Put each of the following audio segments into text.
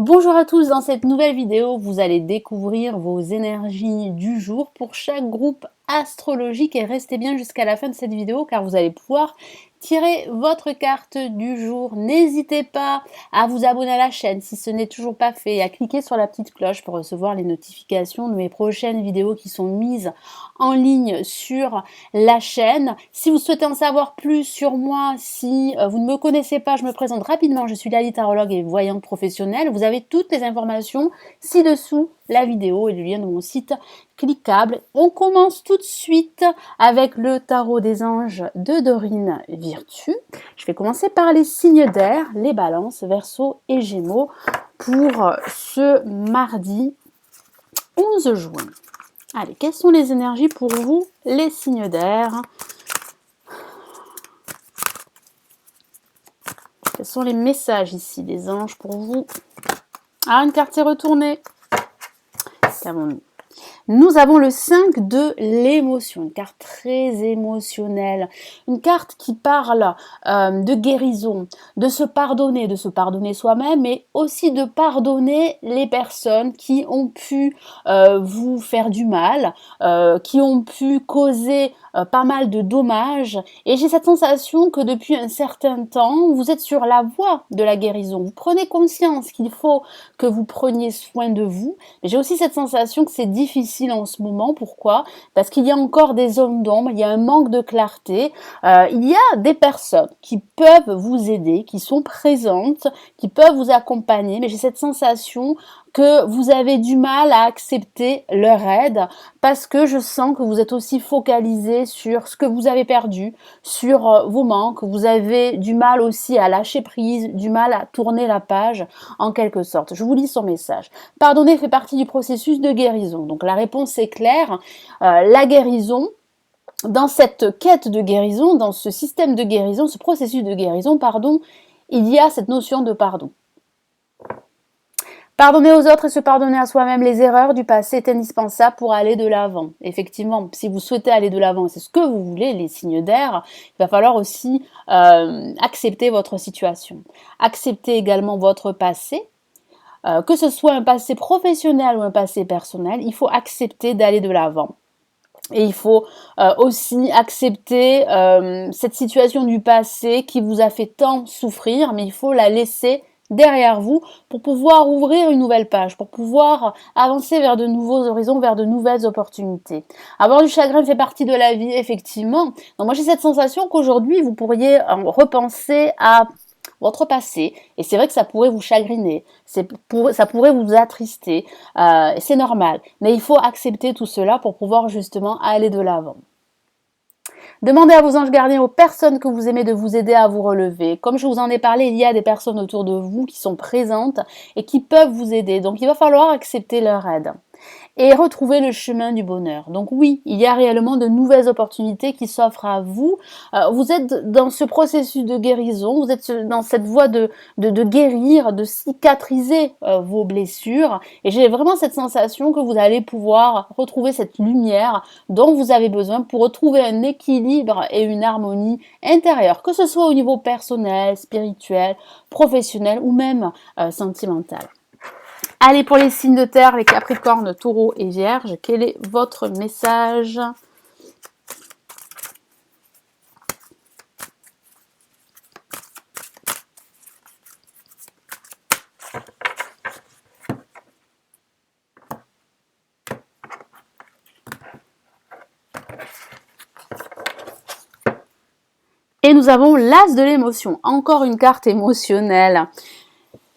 Bonjour à tous, dans cette nouvelle vidéo, vous allez découvrir vos énergies du jour pour chaque groupe astrologique et restez bien jusqu'à la fin de cette vidéo car vous allez pouvoir tirer votre carte du jour. N'hésitez pas à vous abonner à la chaîne si ce n'est toujours pas fait et à cliquer sur la petite cloche pour recevoir les notifications de mes prochaines vidéos qui sont mises en ligne sur la chaîne. Si vous souhaitez en savoir plus sur moi, si vous ne me connaissez pas, je me présente rapidement. Je suis Lali, tarologue et voyante professionnelle. Vous avez toutes les informations ci-dessous la vidéo et le lien de mon site cliquable. On commence tout de suite avec le tarot des anges de Dorine Virtue. Je vais commencer par les signes d'air, les balances, Verseau et Gémeaux pour ce mardi 11 juin. Allez, quelles sont les énergies pour vous, les signes d'air? Quels sont les messages ici des anges pour vous? Ah, une carte s'est retournée. Qu'avons-nous? Nous avons le 5 de l'émotion, une carte très émotionnelle, une carte qui parle de guérison, de se pardonner soi-même, mais aussi de pardonner les personnes qui ont pu vous faire du mal, qui ont pu causer pas mal de dommages. Et j'ai cette sensation que depuis un certain temps, vous êtes sur la voie de la guérison. Vous prenez conscience qu'il faut que vous preniez soin de vous. Mais j'ai aussi cette sensation que c'est difficile en ce moment. Pourquoi? Parce qu'il y a encore des zones d'ombre, il y a un manque de clarté. Il y a des personnes qui peuvent vous aider, qui sont présentes, qui peuvent vous accompagner. Mais j'ai cette sensation que vous avez du mal à accepter leur aide parce que je sens que vous êtes aussi focalisé sur ce que vous avez perdu, sur vos manques, vous avez du mal aussi à lâcher prise, du mal à tourner la page en quelque sorte. Je vous lis son message. Pardonner fait partie du processus de guérison. Donc la réponse est claire, la guérison, dans cette quête de guérison, dans ce système de guérison, ce processus de guérison, pardon, il y a cette notion de pardon. Pardonner aux autres et se pardonner à soi-même les erreurs du passé est indispensable pour aller de l'avant. Effectivement, si vous souhaitez aller de l'avant, et c'est ce que vous voulez, les signes d'air, il va falloir aussi accepter votre situation. Accepter également votre passé, que ce soit un passé professionnel ou un passé personnel, il faut accepter d'aller de l'avant. Et il faut aussi accepter cette situation du passé qui vous a fait tant souffrir, mais il faut la laisser derrière vous pour pouvoir ouvrir une nouvelle page, pour pouvoir avancer vers de nouveaux horizons, vers de nouvelles opportunités. Avoir du chagrin fait partie de la vie, effectivement. Donc moi j'ai cette sensation qu'aujourd'hui vous pourriez repenser à votre passé, et c'est vrai que ça pourrait vous chagriner, ça pourrait vous attrister, c'est normal, mais il faut accepter tout cela pour pouvoir justement aller de l'avant. Demandez à vos anges gardiens, aux personnes que vous aimez, de vous aider à vous relever. Comme je vous en ai parlé, il y a des personnes autour de vous qui sont présentes et qui peuvent vous aider, donc il va falloir accepter leur aide et retrouver le chemin du bonheur. Donc oui, il y a réellement de nouvelles opportunités qui s'offrent à vous. Vous êtes dans ce processus de guérison, vous êtes dans cette voie de guérir, de cicatriser vos blessures. Et j'ai vraiment cette sensation que vous allez pouvoir retrouver cette lumière dont vous avez besoin pour retrouver un équilibre et une harmonie intérieure, que ce soit au niveau personnel, spirituel, professionnel ou même sentimental. Allez, pour les signes de terre, les capricornes, taureaux et vierges, quel est votre message? Et nous avons l'as de l'émotion, encore une carte émotionnelle.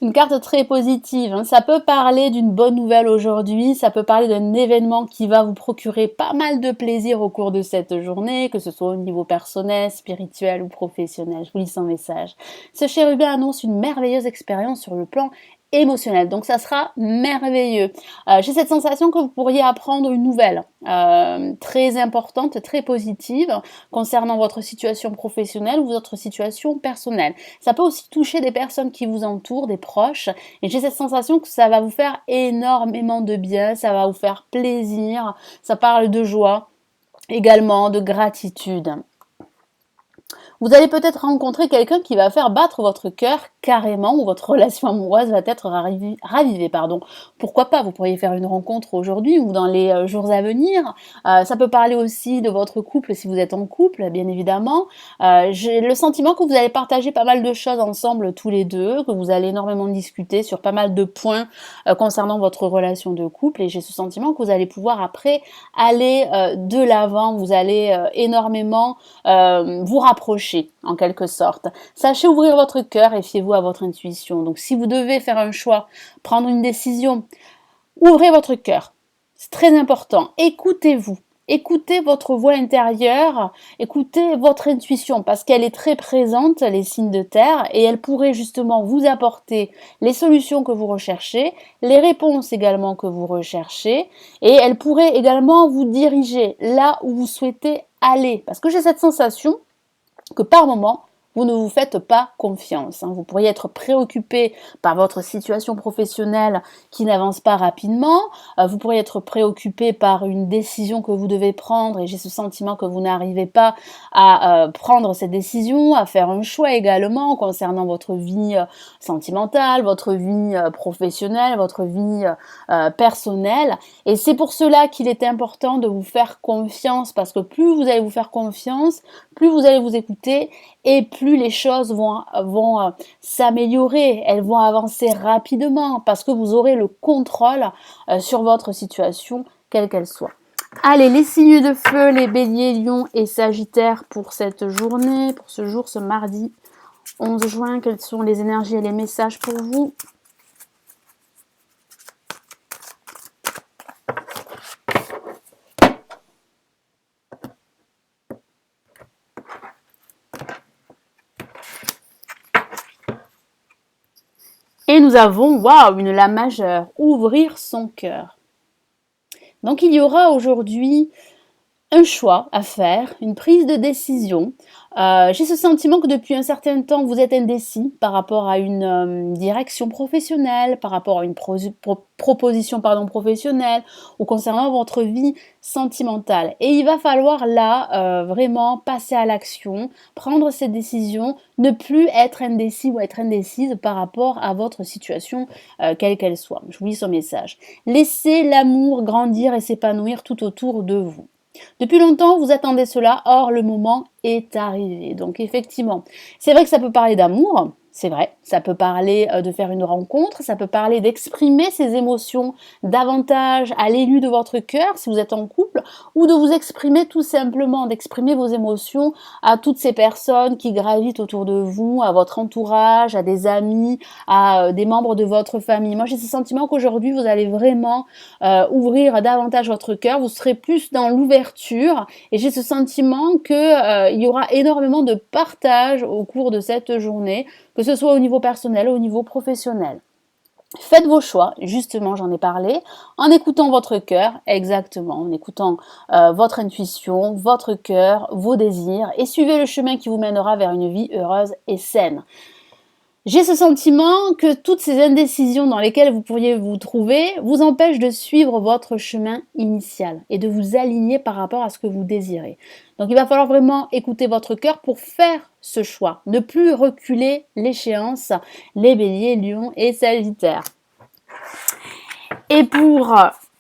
Une carte très positive, ça peut parler d'une bonne nouvelle aujourd'hui, ça peut parler d'un événement qui va vous procurer pas mal de plaisir au cours de cette journée, que ce soit au niveau personnel, spirituel ou professionnel. Je vous lis son message. Ce chérubin annonce une merveilleuse expérience sur le plan émotionnel, donc ça sera merveilleux. J'ai cette sensation que vous pourriez apprendre une nouvelle très importante, très positive concernant votre situation professionnelle ou votre situation personnelle. Ça peut aussi toucher des personnes qui vous entourent, des proches, et j'ai cette sensation que ça va vous faire énormément de bien, ça va vous faire plaisir, ça parle de joie, également de gratitude. Vous allez peut-être rencontrer quelqu'un qui va faire battre votre cœur carrément, ou votre relation amoureuse va être ravivée. Pardon. Pourquoi pas, vous pourriez faire une rencontre aujourd'hui ou dans les jours à venir. Ça peut parler aussi de votre couple si vous êtes en couple, bien évidemment. J'ai le sentiment que vous allez partager pas mal de choses ensemble tous les deux, que vous allez énormément discuter sur pas mal de points concernant votre relation de couple, et j'ai ce sentiment que vous allez pouvoir après aller de l'avant, vous allez énormément vous rapprocher en quelque sorte. Sachez ouvrir votre cœur et fiez-vous à votre intuition. Donc si vous devez faire un choix, prendre une décision, ouvrez votre cœur. C'est très important. Écoutez-vous. Écoutez votre voix intérieure, écoutez votre intuition parce qu'elle est très présente, les signes de terre, et elle pourrait justement vous apporter les solutions que vous recherchez, les réponses également que vous recherchez, et elle pourrait également vous diriger là où vous souhaitez aller. Parce que j'ai cette sensation que par moment, vous ne vous faites pas confiance. Vous pourriez être préoccupé par votre situation professionnelle qui n'avance pas rapidement. Vous pourriez être préoccupé par une décision que vous devez prendre et j'ai ce sentiment que vous n'arrivez pas à prendre cette décision, à faire un choix également concernant votre vie sentimentale, votre vie professionnelle, votre vie personnelle. Et c'est pour cela qu'il est important de vous faire confiance parce que plus vous allez vous faire confiance, plus vous allez vous écouter et plus les choses vont s'améliorer, elles vont avancer rapidement parce que vous aurez le contrôle sur votre situation, quelle qu'elle soit. Allez, les signes de feu, les béliers, lions et sagittaires pour cette journée, pour ce jour, ce mardi 11 juin, quelles sont les énergies et les messages pour vous ? Et nous avons, waouh, une la majeure, ouvrir son cœur. Donc il y aura aujourd'hui un choix à faire, une prise de décision. J'ai ce sentiment que depuis un certain temps, vous êtes indécis par rapport à une direction professionnelle, par rapport à une proposition professionnelle ou concernant votre vie sentimentale. Et il va falloir là vraiment passer à l'action, prendre cette décision, ne plus être indécis ou être indécise par rapport à votre situation, quelle qu'elle soit. Je vous lis ce message. Laissez l'amour grandir et s'épanouir tout autour de vous. Depuis longtemps, vous attendez cela, or le moment est arrivé. Donc effectivement, c'est vrai que ça peut parler d'amour, c'est vrai, ça peut parler de faire une rencontre, ça peut parler d'exprimer ses émotions davantage à l'élu de votre cœur si vous êtes en couple, ou de vous exprimer tout simplement, d'exprimer vos émotions à toutes ces personnes qui gravitent autour de vous, à votre entourage, à des amis, à des membres de votre famille. Moi j'ai ce sentiment qu'aujourd'hui vous allez vraiment ouvrir davantage votre cœur, vous serez plus dans l'ouverture et j'ai ce sentiment que il y aura énormément de partage au cours de cette journée, que ce soit au niveau personnel ou au niveau professionnel. Faites vos choix, justement j'en ai parlé, en écoutant votre cœur, exactement, en écoutant votre intuition, votre cœur, vos désirs et suivez le chemin qui vous mènera vers une vie heureuse et saine. J'ai ce sentiment que toutes ces indécisions dans lesquelles vous pourriez vous trouver vous empêchent de suivre votre chemin initial et de vous aligner par rapport à ce que vous désirez. Donc il va falloir vraiment écouter votre cœur pour faire ce choix, ne plus reculer l'échéance, les béliers, lions et sagittaires. Et pour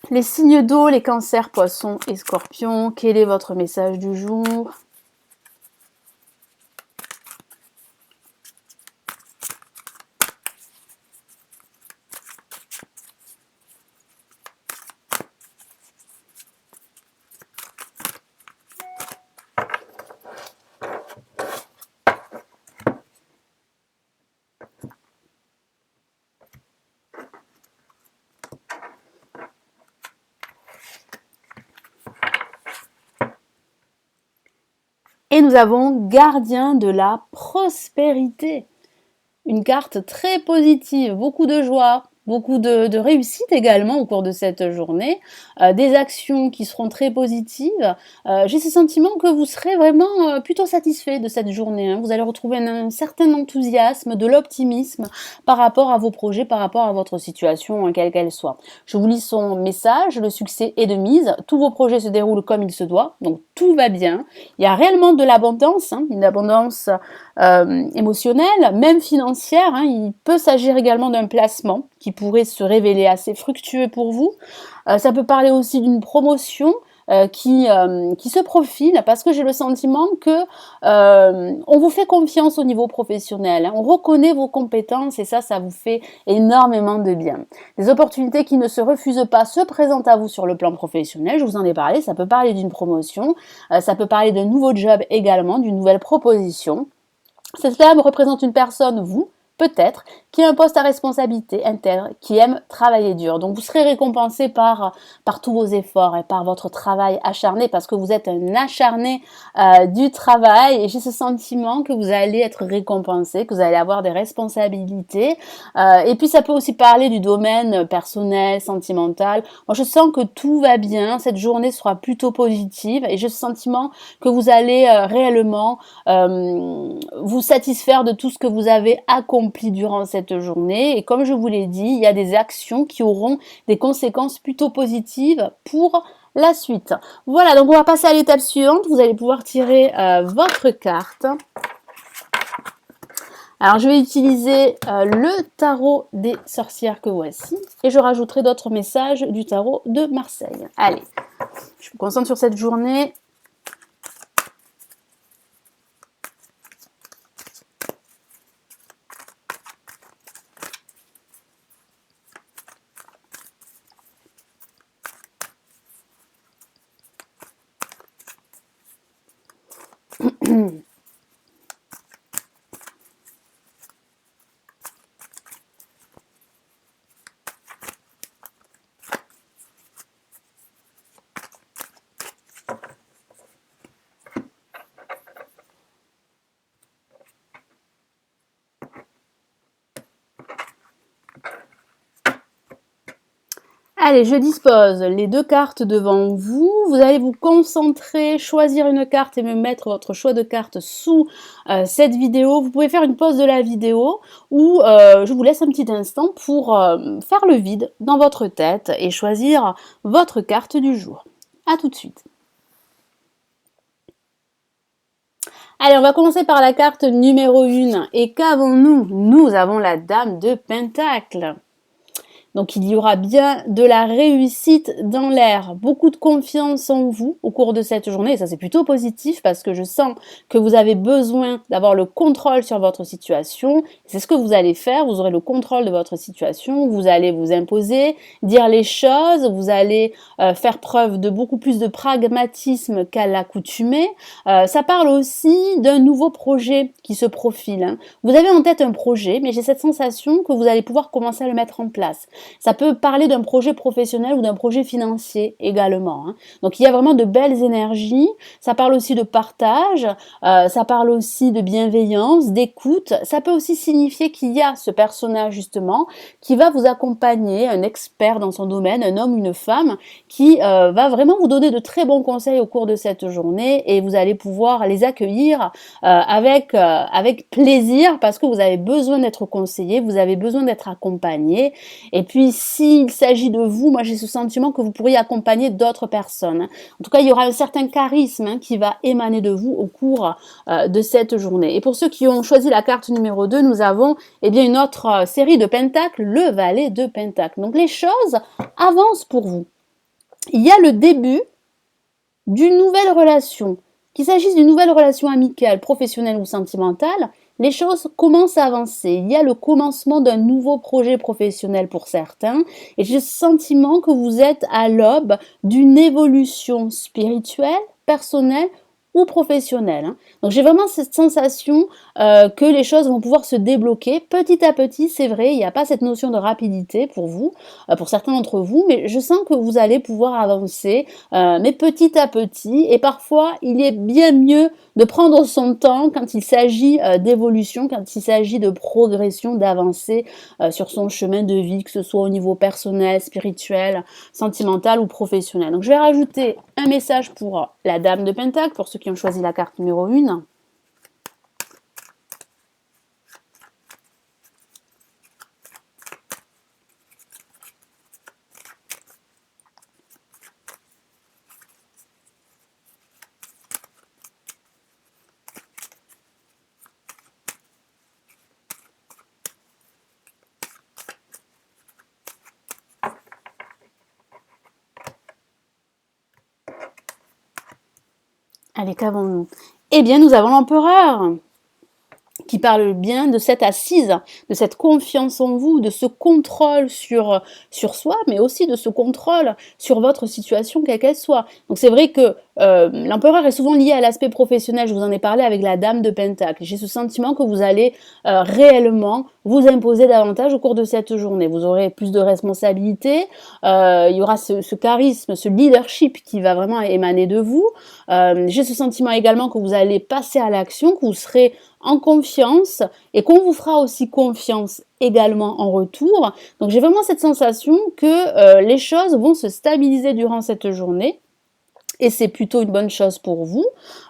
les signes d'eau, les cancers, poissons et scorpions, quel est votre message du jour ? Et nous avons gardien de la prospérité. Une carte très positive, beaucoup de joie, beaucoup de réussite également au cours de cette journée, des actions qui seront très positives. J'ai ce sentiment que vous serez vraiment, plutôt satisfait de cette journée, hein. Vous allez retrouver un certain enthousiasme, de l'optimisme par rapport à vos projets, par rapport à votre situation, quelle qu'elle soit. Je vous lis son message: «Le succès est de mise, tous vos projets se déroulent comme il se doit, donc tout va bien». Il y a réellement de l'abondance, hein, une abondance émotionnelle, même financière, hein. Il peut s'agir également d'un placement qui pourrait se révéler assez fructueux pour vous. Ça peut parler aussi d'une promotion qui se profile, parce que j'ai le sentiment que on vous fait confiance au niveau professionnel, hein. On reconnaît vos compétences et ça vous fait énormément de bien. Des opportunités qui ne se refusent pas se présentent à vous sur le plan professionnel, je vous en ai parlé, ça peut parler d'une promotion, ça peut parler d'un nouveau job également, d'une nouvelle proposition. Cette femme représente une personne, vous, peut-être, qui a un poste à responsabilité intègre, qui aime travailler dur. Donc vous serez récompensé par tous vos efforts et par votre travail acharné, parce que vous êtes un acharné du travail, et j'ai ce sentiment que vous allez être récompensé, que vous allez avoir des responsabilités. Et puis ça peut aussi parler du domaine personnel, sentimental. Moi je sens que tout va bien, cette journée sera plutôt positive, et j'ai ce sentiment que vous allez réellement vous satisfaire de tout ce que vous avez accompli durant cette journée. Et comme je vous l'ai dit, il y a des actions qui auront des conséquences plutôt positives pour la suite. Voilà, donc on va passer à l'étape suivante. Vous allez pouvoir tirer votre carte. Alors je vais utiliser le tarot des sorcières que voici, et je rajouterai d'autres messages du tarot de Marseille. Allez, je me concentre sur cette journée. Allez, je dispose les deux cartes devant vous. Vous allez vous concentrer, choisir une carte et me mettre votre choix de carte sous cette vidéo. Vous pouvez faire une pause de la vidéo, ou je vous laisse un petit instant pour faire le vide dans votre tête et choisir votre carte du jour. À tout de suite. Allez, on va commencer par la carte numéro 1. Et qu'avons-nous? Nous avons la Dame de Pentacle. Donc il y aura bien de la réussite dans l'air, beaucoup de confiance en vous au cours de cette journée, et ça c'est plutôt positif parce que je sens que vous avez besoin d'avoir le contrôle sur votre situation. C'est ce que vous allez faire, vous aurez le contrôle de votre situation, vous allez vous imposer, dire les choses, vous allez faire preuve de beaucoup plus de pragmatisme qu'à l'accoutumée. Ça parle aussi d'un nouveau projet qui se profile, hein. Vous avez en tête un projet, mais j'ai cette sensation que vous allez pouvoir commencer à le mettre en place. Ça peut parler d'un projet professionnel ou d'un projet financier également, hein. Donc il y a vraiment de belles énergies. Ça parle aussi de partage, ça parle aussi de bienveillance, d'écoute. Ça peut aussi signifier qu'il y a ce personnage justement qui va vous accompagner, un expert dans son domaine, un homme, une femme, qui va vraiment vous donner de très bons conseils au cours de cette journée, et vous allez pouvoir les accueillir avec plaisir, parce que vous avez besoin d'être conseillé, vous avez besoin d'être accompagné. Et puis s'il s'agit de vous, moi j'ai ce sentiment que vous pourriez accompagner d'autres personnes. En tout cas, il y aura un certain charisme, hein, qui va émaner de vous au cours de cette journée. Et pour ceux qui ont choisi la carte numéro 2, nous avons bien une autre série de pentacles, le valet de pentacles. Donc les choses avancent pour vous. Il y a le début d'une nouvelle relation. Qu'il s'agisse d'une nouvelle relation amicale, professionnelle ou sentimentale, les choses commencent à avancer. Il y a le commencement d'un nouveau projet professionnel pour certains, et j'ai le sentiment que vous êtes à l'aube d'une évolution spirituelle, personnelle ou professionnel, hein. Donc j'ai vraiment cette sensation que les choses vont pouvoir se débloquer petit à petit, c'est vrai, il n'y a pas cette notion de rapidité pour vous, pour certains d'entre vous, mais je sens que vous allez pouvoir avancer, mais petit à petit et parfois il est bien mieux de prendre son temps quand il s'agit, d'évolution, quand il s'agit de progression, d'avancer, sur son chemin de vie, que ce soit au niveau personnel, spirituel, sentimental ou professionnel. Donc je vais rajouter un message pour la dame de Pentacle, pour ceux qui ont choisi la carte numéro 1. Allez, qu'avons-nous? Eh bien, nous avons l'empereur qui parle bien de cette assise, de cette confiance en vous, de ce contrôle sur soi, mais aussi de ce contrôle sur votre situation, quelle qu'elle soit. Donc c'est vrai que l'empereur est souvent lié à l'aspect professionnel, je vous en ai parlé avec la dame de Pentacle. J'ai ce sentiment que vous allez réellement vous imposer davantage au cours de cette journée. Vous aurez plus de responsabilités, il y aura ce charisme, ce leadership qui va vraiment émaner de vous. J'ai ce sentiment également que vous allez passer à l'action, que vous serez en confiance et qu'on vous fera aussi confiance également en retour. Donc j'ai vraiment cette sensation que les choses vont se stabiliser durant cette journée. Et c'est plutôt une bonne chose pour vous.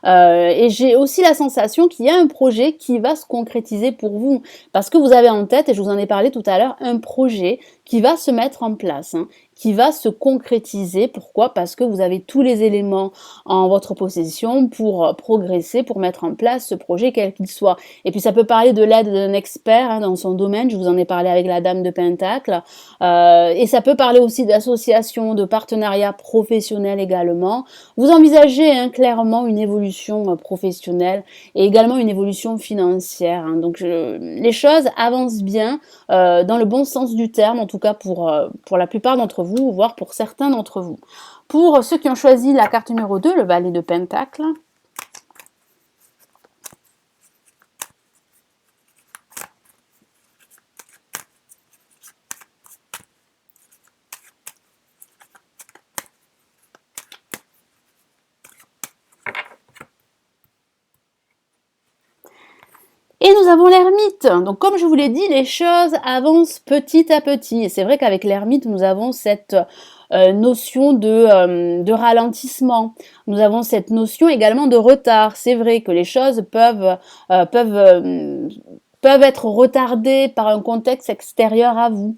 Et j'ai aussi la sensation qu'il y a un projet qui va se concrétiser pour vous. Parce que vous avez en tête, et je vous en ai parlé tout à l'heure, un projet qui va se mettre en place, hein, qui va se concrétiser. Pourquoi? Parce que vous avez tous les éléments en votre possession pour progresser, pour mettre en place ce projet, quel qu'il soit. Et puis ça peut parler de l'aide d'un expert hein, dans son domaine, je vous en ai parlé avec la dame de Pentacle. Et ça peut parler aussi d'associations, de partenariats professionnels également. Vous envisagez hein, clairement une évolution professionnelle et également une évolution financière. Hein. Donc les choses avancent bien dans le bon sens du terme, en tout cas pour la plupart d'entre vous, voire pour certains d'entre vous. Pour ceux qui ont choisi la carte numéro 2, le valet de Pentacle, et nous avons l'ermite. Donc comme je vous l'ai dit, les choses avancent petit à petit. Et c'est vrai qu'avec l'ermite, nous avons cette notion de ralentissement. Nous avons cette notion également de retard. C'est vrai que les choses peuvent être retardées par un contexte extérieur à vous.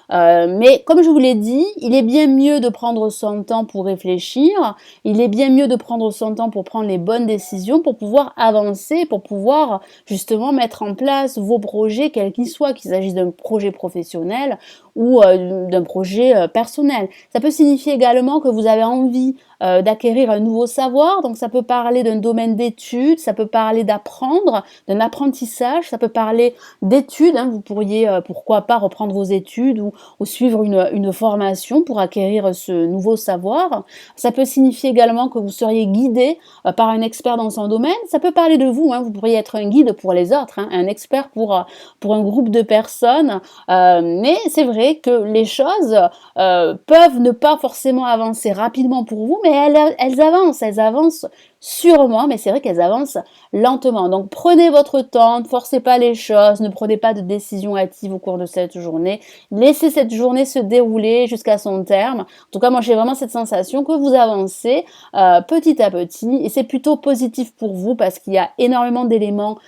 Mais comme je vous l'ai dit, il est bien mieux de prendre son temps pour réfléchir, il est bien mieux de prendre son temps pour prendre les bonnes décisions, pour pouvoir avancer, pour pouvoir justement mettre en place vos projets, quels qu'ils soient, qu'il s'agisse d'un projet professionnel ou d'un projet personnel. Ça peut signifier également que vous avez envie d'acquérir un nouveau savoir, donc ça peut parler d'un domaine d'études, ça peut parler d'apprendre, d'un apprentissage, ça peut parler d'études, hein, vous pourriez pourquoi pas reprendre vos études ou suivre une formation pour acquérir ce nouveau savoir. Ça peut signifier également que vous seriez guidé par un expert dans son domaine, ça peut parler de vous, hein, vous pourriez être un guide pour les autres, hein, un expert pour un groupe de personnes, mais c'est vrai que les choses peuvent ne pas forcément avancer rapidement pour vous, mais elles avancent sûrement, mais c'est vrai qu'elles avancent lentement. Donc prenez votre temps, ne forcez pas les choses, ne prenez pas de décisions hâtives au cours de cette journée. Laissez cette journée se dérouler jusqu'à son terme. En tout cas, moi j'ai vraiment cette sensation que vous avancez petit à petit et c'est plutôt positif pour vous parce qu'il y a énormément d'éléments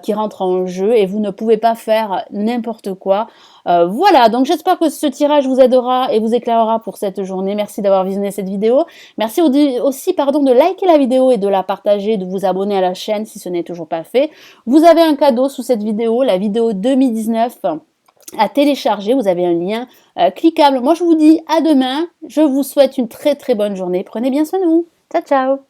qui rentrent en jeu et vous ne pouvez pas faire n'importe quoi. Voilà, donc j'espère que ce tirage vous aidera et vous éclairera pour cette journée. Merci d'avoir visionné cette vidéo. Merci aussi de liker la vidéo et de la partager, de vous abonner à la chaîne si ce n'est toujours pas fait. Vous avez un cadeau sous cette vidéo, la vidéo 2019 à télécharger. Vous avez un lien cliquable. Moi, je vous dis à demain. Je vous souhaite une très très bonne journée. Prenez bien soin de vous. Ciao, ciao!